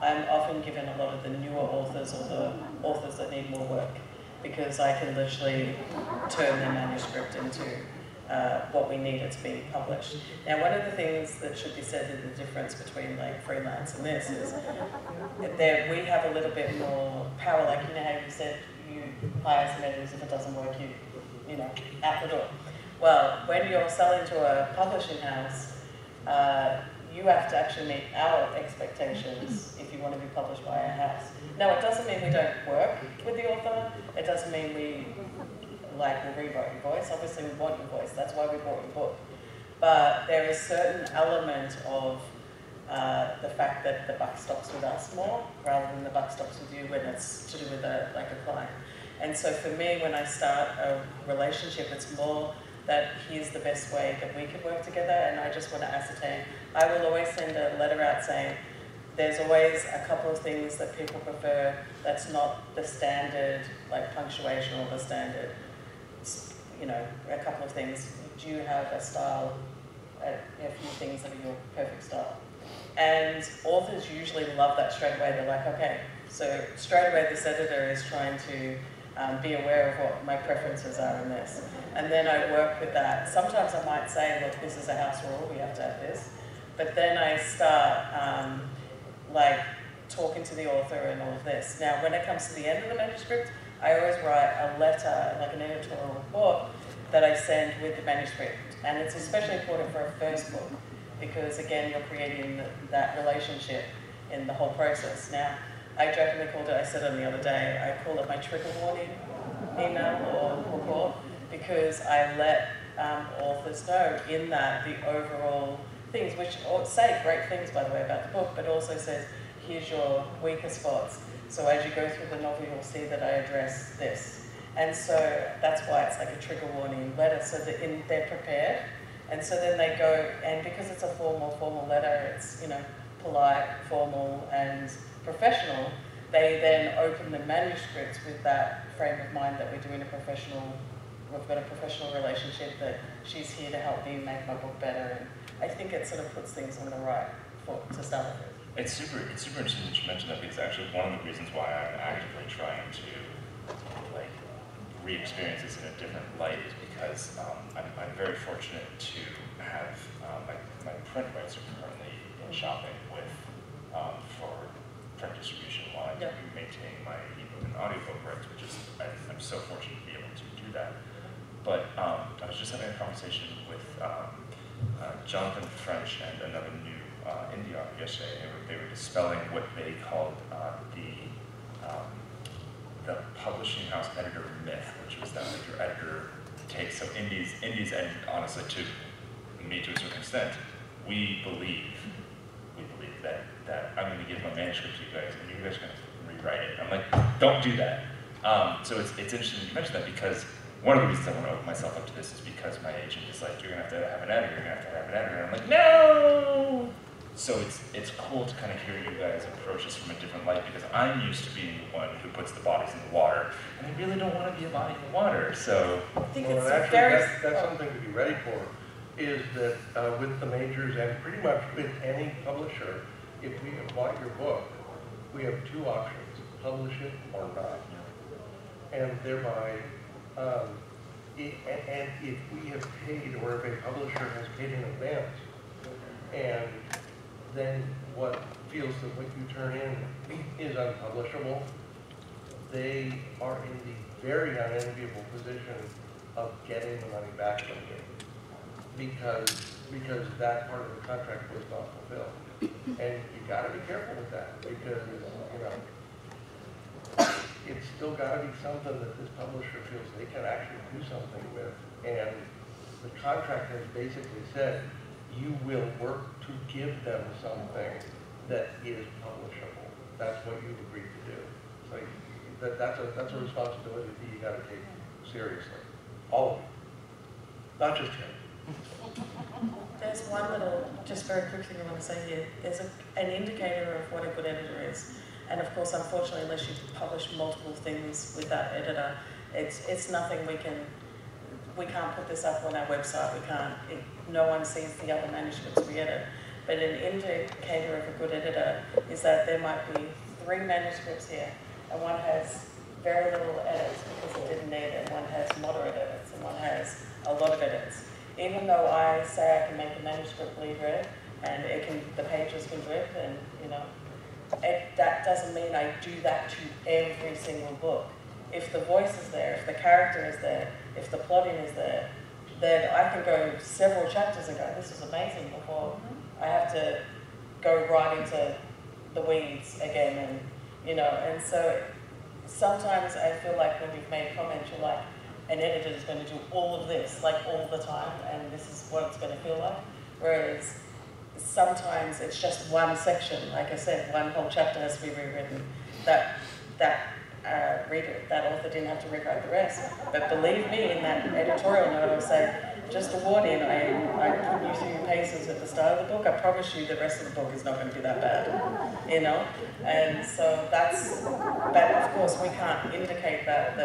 I'm often given a lot of the newer authors or the authors that need more work, because I can literally turn their manuscript into what we need it to be published. Now, one of the things that should be said is the difference between like freelance and this is that we have a little bit more power. Like, how you said you hire some editors, if it doesn't work, you out the door. Well, when you're selling to a publishing house, you have to actually meet our expectations if you want to be published by our house. Now, it doesn't mean we don't work with the author. It doesn't mean we will rewrite your voice. Obviously, we want your voice. That's why we bought your book. But there is certain element of the fact that the buck stops with us more rather than the buck stops with you when it's to do with a client. And so for me, when I start a relationship, it's more that here's the best way that we can work together, and I just want to ascertain. I will always send a letter out saying, there's always a couple of things that people prefer that's not the standard, like punctuation or the standard, a couple of things. Do you have a style, a few things that are your perfect style? And authors usually love that straight away. They're like, okay, so straight away this editor is trying to be aware of what my preferences are in this. And then I work with that. Sometimes I might say, look, this is a house rule, we have to have this. But then I start talking to the author and all of this. Now, when it comes to the end of the manuscript, I always write a letter, like an editorial report, that I send with the manuscript. And it's especially important for a first book, because again, you're creating that relationship in the whole process. Now, I jokingly called it, I said it the other day, I call it my trigger warning email or report, because I let authors know in that the overall things, which say great things, by the way, about the book, but also says, here's your weaker spots. So as you go through the novel, you'll see that I address this. And so that's why it's like a trigger warning letter, so that they're prepared. And so then they go, and because it's a formal letter, it's, polite, formal, and professional, they then open the manuscripts with that frame of mind that we're doing we've got a professional relationship, that she's here to help me make my book better. And I think it sort of puts things on the right foot to start with. It's super interesting that you mentioned that, because actually one of the reasons why I'm actively trying to re-experience this in a different light is because I'm very fortunate to have my print rights are currently in shopping with for print distribution while I maintain my ebook and audiobook rights, which is I'm so fortunate to be able to do that. But I was just having a conversation with Jonathan French and another new indie author yesterday. They were dispelling what they called the publishing house editor myth, which was that your editor takes, so indies, and honestly to me to a certain extent, we believe that I'm going to give my manuscript to you guys, and you guys are going to rewrite it. I'm like, don't do that. So it's interesting you mentioned that, because one of the reasons I want to open myself up to this is because my agent is like, you're going to have to have an editor, you're going to have to have an editor. And I'm like, no! So it's cool to kind of hear you guys approach this from a different light, because I'm used to being the one who puts the bodies in the water, and I really don't want to be a body in the water. So I think well, it's actually, that's something to be ready for, is that with the majors and pretty much with any publisher, if we have bought your book, we have two options: publish it or not. And thereby, and if we have paid, or if a publisher has paid in advance, and then what feels that what you turn in is unpublishable, they are in the very unenviable position of getting the money back from you, because that part of the contract was not fulfilled. And you got to be careful with that, because it's still got to be something that this publisher feels they can actually do something with. And the contract has basically said, you will work to give them something that is publishable. That's what you've agreed to do. So that's a responsibility that you got to take seriously. All of you, not just him. There's one little, just very quick thing I want to say here. There's an indicator of what a good editor is. And of course, unfortunately, unless you publish multiple things with that editor, it's nothing we can't put this up on our website. No one sees the other manuscripts we edit. But an indicator of a good editor is that there might be 3 manuscripts here, and one has very little edits because it didn't need it, and one has moderate edits, and one has a lot of edits. Even though I say I can make the manuscript bleed red, and the pages can drip, and that doesn't mean I do that to every single book. If the voice is there, if the character is there, if the plotting is there, then I can go several chapters and go, this is amazing, before I have to go right into the weeds again, and and so sometimes I feel like when you've made comments, you're like, an editor is going to do all of this, like all the time, and this is what it's going to feel like. Whereas sometimes it's just one section, like I said, one whole chapter has to be rewritten. That author didn't have to rewrite the rest. But believe me, in that editorial note, I'll say, just a warning, I put you through your paces at the start of the book. I promise you the rest of the book is not going to be that bad, And so but of course we can't indicate that,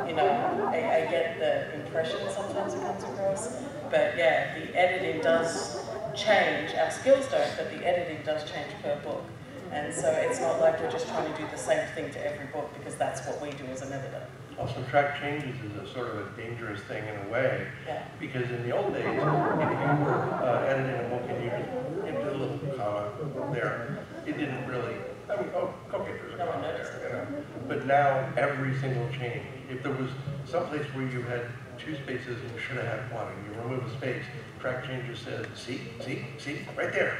I get the impression sometimes it comes across. But yeah, the editing does change. Our skills don't, but the editing does change per book. And so it's not like we're just trying to do the same thing to every book, because that's what we do as an editor. Also, track changes is a sort of a dangerous thing in a way, because in the old days, if you were editing a book and you did a little comma there, it didn't really, okay, there's a comma there, But now, every single change, if there was some place where you had 2 spaces and you should have had 1, and you remove a space, track changes says, see, right there.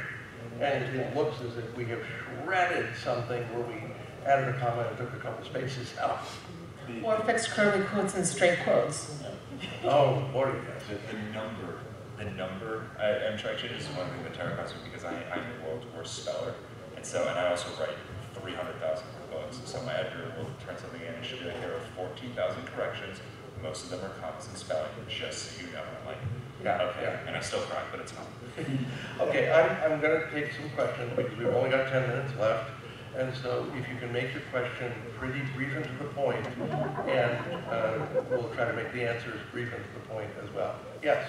And it looks as if we have shredded something where we added a comma and took a couple spaces out. Or fixed curly quotes and straight quotes. Oh, Lord, yes. The number, and track changes is one thing that terrifies me, because I'm the world's worst speller. And I also write 300,000 books. So my editor will turn something in and she'll be like, there are 14,000 corrections. Most of them are commas and spelling, just so you know. And I'm like, okay. And I still cry, but it's fine. Okay, I'm going to take some questions because we've only got 10 minutes left. And so if you can make your question pretty brief and to the point, and we'll try to make the answers brief and to the point as well. Yes?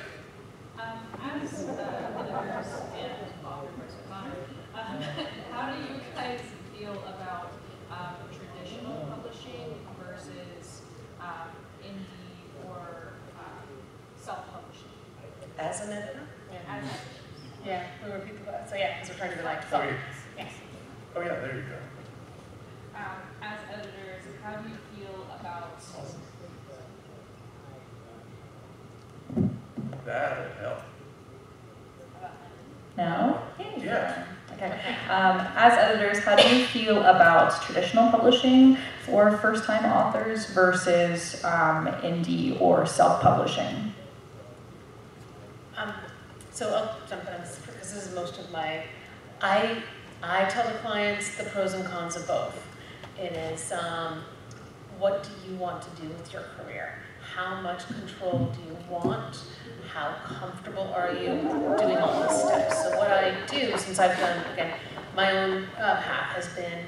As editors and authors, how do you guys feel about traditional publishing versus indie or self-publishing? As an editor? As editors. Yeah, we were people. So yeah, because we're trying to be like, Okay. yes. Oh yeah, there you go. As editors, how do you feel about That'll help. No? Yeah. Okay. As editors, how do you feel about traditional publishing for first-time authors versus indie or self-publishing? So I'll jump in on this because this is most of my. I tell the clients the pros and cons of both. It is what do you want to do with your career? How much control do you want? How comfortable are you doing all these steps? So what I do, since I've done, again, my own path has been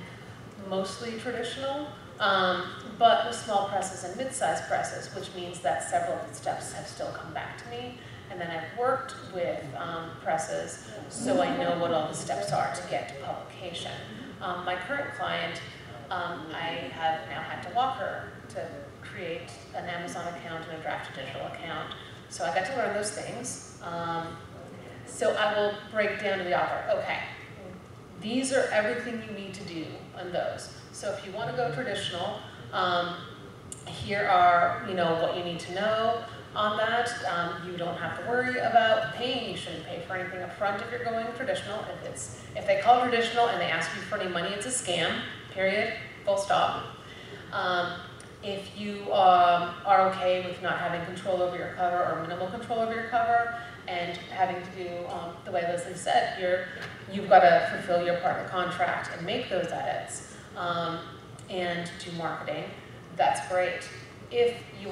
mostly traditional, but with small presses and mid-sized presses, which means that several of the steps have still come back to me. And then I've worked with presses, so I know what all the steps are to get to publication. My current client, I have now had to walk her to create an Amazon account and a draft digital account. So I got to learn those things. So I will break down to the author, okay, these are everything you need to do on those. So if you want to go traditional, here are what you need to know on that. You don't have to worry about paying. You shouldn't pay for anything up front if you're going traditional. If they call traditional and they ask you for any money, it's a scam, period, full stop. If you are okay with not having control over your cover or minimal control over your cover and having to do, the way Lezli said, you've got to fulfill your part of the contract and make those edits and do marketing, that's great. If you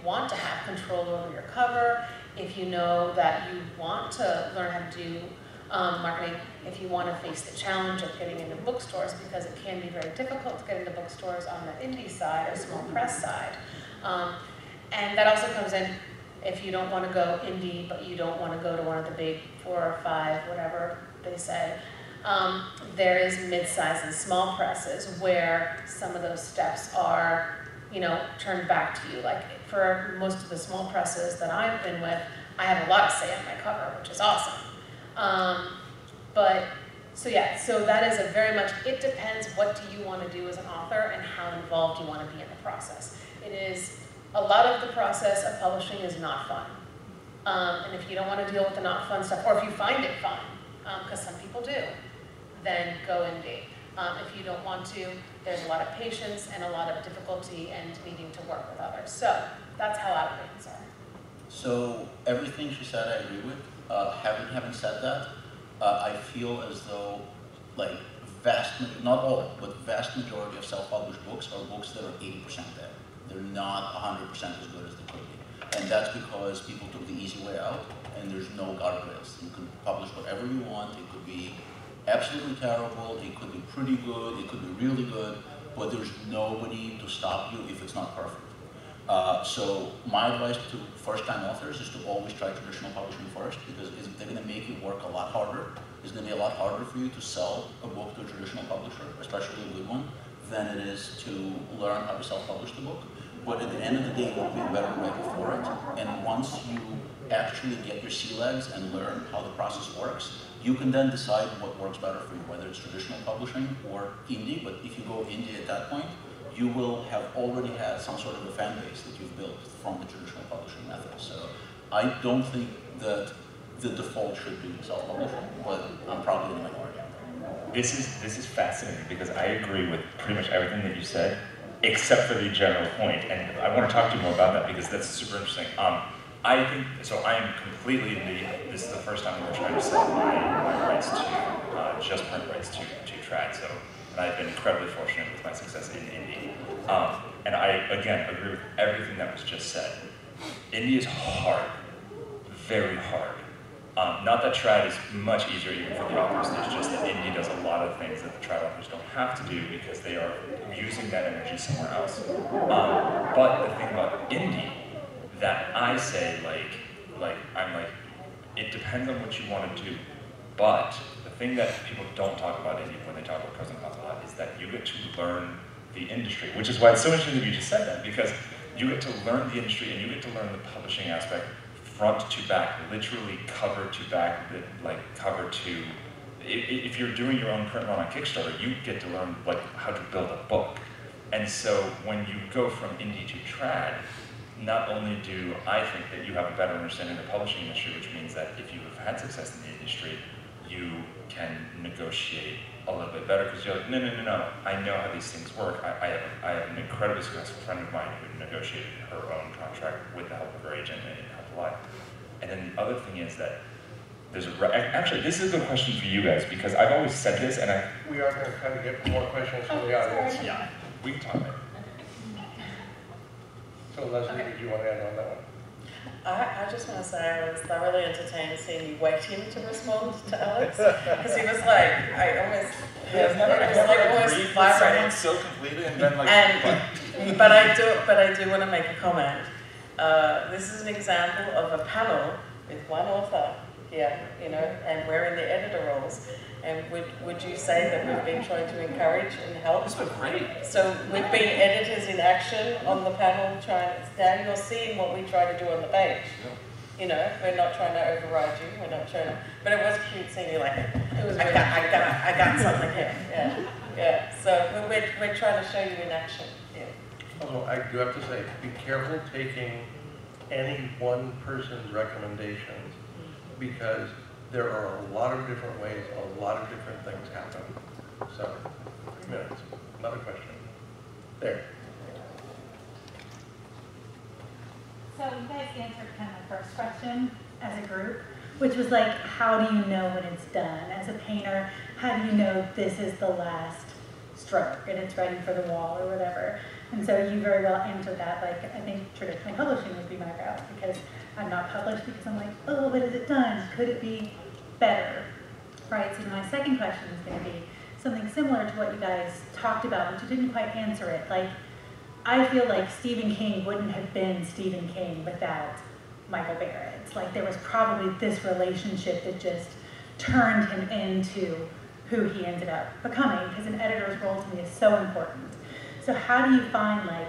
want to have control over your cover, if you know that you want to learn how to do marketing, if you want to face the challenge of getting into bookstores, because it can be very difficult to get into bookstores on the indie side or small press side. And that also comes in if you don't want to go indie, but you don't want to go to one of the big 4 or 5, whatever they say. There is mid-size and small presses where some of those steps are turned back to you. Like for most of the small presses that I've been with, I have a lot to say on my cover, which is awesome. So that is a very much, it depends what do you want to do as an author and how involved you want to be in the process. A lot of the process of publishing is not fun. And if you don't want to deal with the not fun stuff, or if you find it fun, because some people do, then go indie. If you don't want to, there's a lot of patience and a lot of difficulty and needing to work with others. So that's how I would answer. So everything she said I agree with. Having said that, I feel as though like not all, but vast majority of self-published books are books that are 80% there. They're not 100% as good as they could be. And that's because people took the easy way out and there's no guardrails. You can publish whatever you want. It could be absolutely terrible, it could be pretty good, it could be really good, but there's nobody to stop you if it's not perfect. So my advice to first-time authors is to always try traditional publishing first, because they're going to make you work a lot harder. It's going to be a lot harder for you to sell a book to a traditional publisher, especially a good one, than it is to learn how to self-publish the book. But at the end of the day, you'll be better ready for it. And once you actually get your sea legs and learn how the process works, you can then decide what works better for you, whether it's traditional publishing or indie. But if you go indie at that point, you will have already had some sort of a fan base that you've built from the traditional publishing method. So I don't think that the default should be self-publishing, but I'm probably in the minority. This is fascinating because I agree with pretty much everything that you said, except for the general point. And I want to talk to you more about that because that's super interesting. I think, so I am completely this is the first time we're trying to sell my rights to, just print rights to trad, so, and I've been incredibly fortunate with my success in indie. And I, again, agree with everything that was just said. Indie is hard, very hard. Not that trad is much easier even for the authors, there's just that indie does a lot of things that the trad authors don't have to do because they are using that energy somewhere else. But the thing about indie, that I say, I'm like, it depends on what you want to do. But the thing that people don't talk about indie when they talk about pros and cons a lot is that you get to learn the industry, which is why it's so interesting that you just said that, because you get to learn the industry and you get to learn the publishing aspect front to back, literally cover to back, like cover to, if you're doing your own print run on Kickstarter, you get to learn like how to build a book. And so when you go from indie to trad, not only do I think that you have a better understanding of the publishing industry, which means that if you have had success in the industry, you can negotiate a little bit better because you're like, no, I know how these things work. I have an incredibly successful friend of mine who negotiated her own contract with the help of her agent and it helped a lot. And then the other thing is that there's actually, this is a good question for you guys because I've always said this and we are going to kind of get more questions from the audience. Yeah, we can talk about it. So Lezli, did you want to add on that one? I just want to say I was thoroughly entertained seeing you waiting to respond to Alex because he was like, I've never agreed with someone so completely and then like. But I do want to make a comment. This is an example of a panel with one author here, and we're in the editor roles. And would you say that we've been trying to encourage and help? It's been great. So we've been editors in action on the panel now you're seeing what we try to do on the page. Yeah. We're not trying to override you, we're not trying to, but it was cute seeing you like, I got something here. Yeah. So we're trying to show you in action. Yeah. Although I do have to say, be careful taking any one person's recommendations because there are a lot of different ways, a lot of different things happen. So, 3 minutes, another question. There. So you guys answered kind of the first question as a group, which was like, how do you know when it's done? As a painter, how do you know this is the last stroke and it's ready for the wall or whatever? And so you very well answered that. Like, I think traditional publishing would be my route because I'm not published because I'm like, oh, but is it done? Could it be better? Right, so my second question is going to be something similar to what you guys talked about, but you didn't quite answer it. Like, I feel like Stephen King wouldn't have been Stephen King without Michael Barrett. Like, there was probably this relationship that just turned him into who he ended up becoming, because an editor's role to me is so important. So how do you find, like,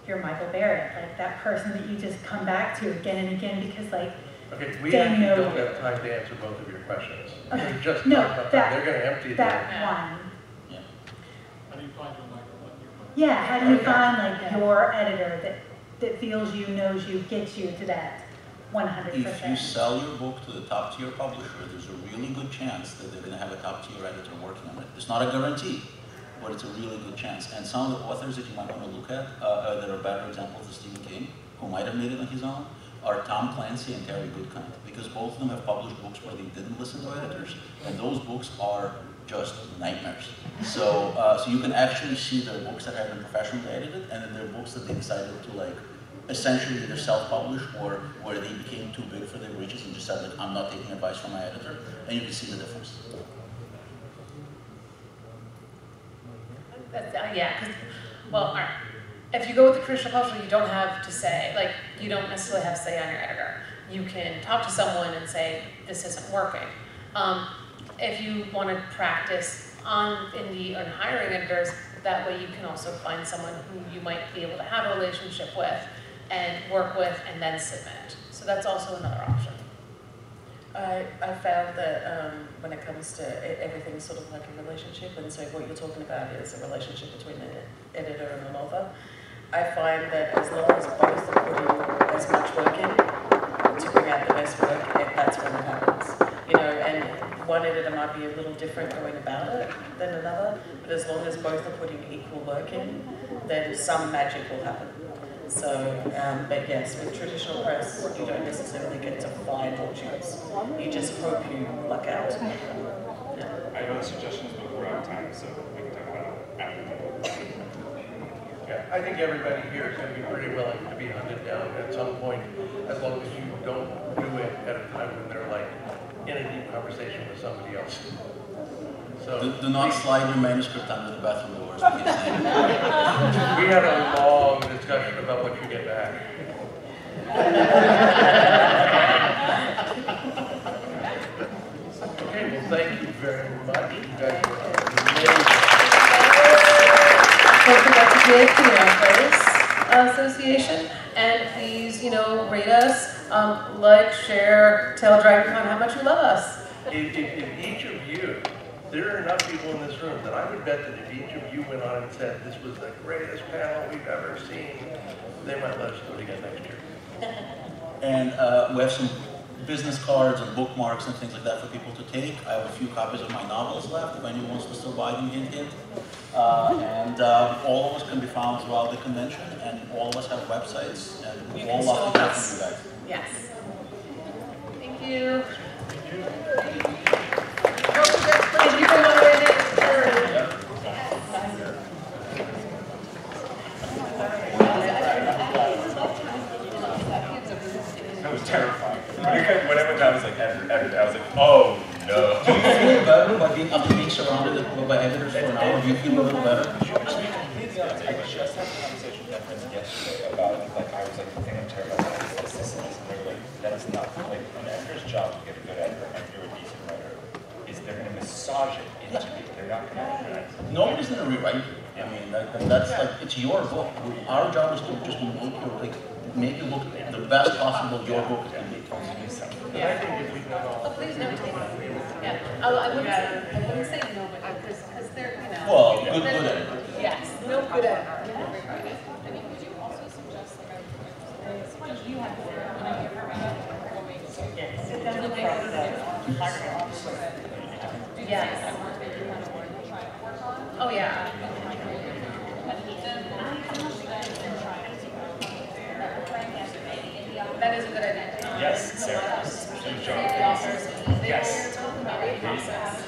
your Michael Barrett, like that person that you just come back to again and again because, like, okay, we actually don't have time to answer both of your questions. Okay. They're just no, about that. They're going to empty that their... one. Yeah. How do you find your Michael? Yeah, how do you find, like, your editor that feels you, knows you, gets you to that 100%. If you sell your book to the top tier publisher, there's a really good chance that they're going to have a top tier editor working on it. It's not a guarantee, but it's a really good chance. And some of the authors that you might want to look at that are better examples of Stephen King, who might have made it on his own, are Tom Clancy and Terry Goodkind, because both of them have published books where they didn't listen to editors, and those books are just nightmares. So, so you can actually see their books that have been professionally edited, and then there are books that they decided to like essentially either self-publish or where they became too big for their reaches and just said, like, I'm not taking advice from my editor, and you can see the difference. That's, yeah, because, well, all right. If you go with the traditional publisher, you don't have to say, like, you don't necessarily have to say on your editor. You can talk to someone and say, this isn't working. If you want to practice on indie and hiring editors, that way you can also find someone who you might be able to have a relationship with and work with and then submit. So that's also another option. I found that when it comes to everything's sort of like a relationship, and so what you're talking about is a relationship between an editor and an author. I find that as long as both are putting as much work in to bring out the best work, that's when it happens. You know, and one editor might be a little different going about it than another, but as long as both are putting equal work in, then some magic will happen. So, but yes, with traditional press, you don't necessarily get to find or choose. You just hope you luck out. Yeah. I have other suggestions, but we're out of time, so we can talk about it after. Yeah, I think everybody here is going to be pretty willing to be hunted down at some point, as long as you don't do it at a time when they're like in a deep conversation with somebody else. So Do not slide your manuscript under the bathroom doors. we had a long discussion about what you get back. Okay, well, thank you very much. You guys were amazing. Don't forget to give to the Authors Association, and please, you know, rate us, like, share, tell DragonCon how much you love us. If each of you, there are enough people in this room that I would bet that if each of you went on and said this was the greatest panel we've ever seen, they might let us do it again next year. And we have some business cards and bookmarks and things like that for people to take. I have a few copies of my novels left if anyone wants to still buy them, hint, hint. And all of us can be found throughout the convention, and all of us have websites, and we all love to hear from you guys. Yes. Thank you. Don't forget to put your moderated. That was terrifying. When I went down, I was like, editor. I was like, oh no. Do you feel better after being surrounded by editors for an hour? Do you feel a little better? I just had a conversation with my friends yesterday about, like, I was like, the thing I'm terrified about is this, and they were like, that is not, like, an editor's job to get a good editor and do a decent writer, is they're going to massage it into you. They're not going to Nobody's going to rewrite you. I mean, that's like, it's your book. Our job is to just make your book the best possible your book can be. I think if we can all. Oh, please never take it. Yeah. I wouldn't say no, but because they're, you know. Well, good editor. Yes, no good editor. I mean, would you also suggest, like, what do you have to say when you're going to? Yes. Yes. Oh, yeah. That is a good idea. Yes, Sarah. Good job. Yes.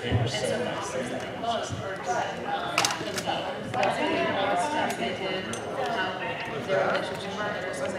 They were so nice. That's a good one. They did how their relationship with others was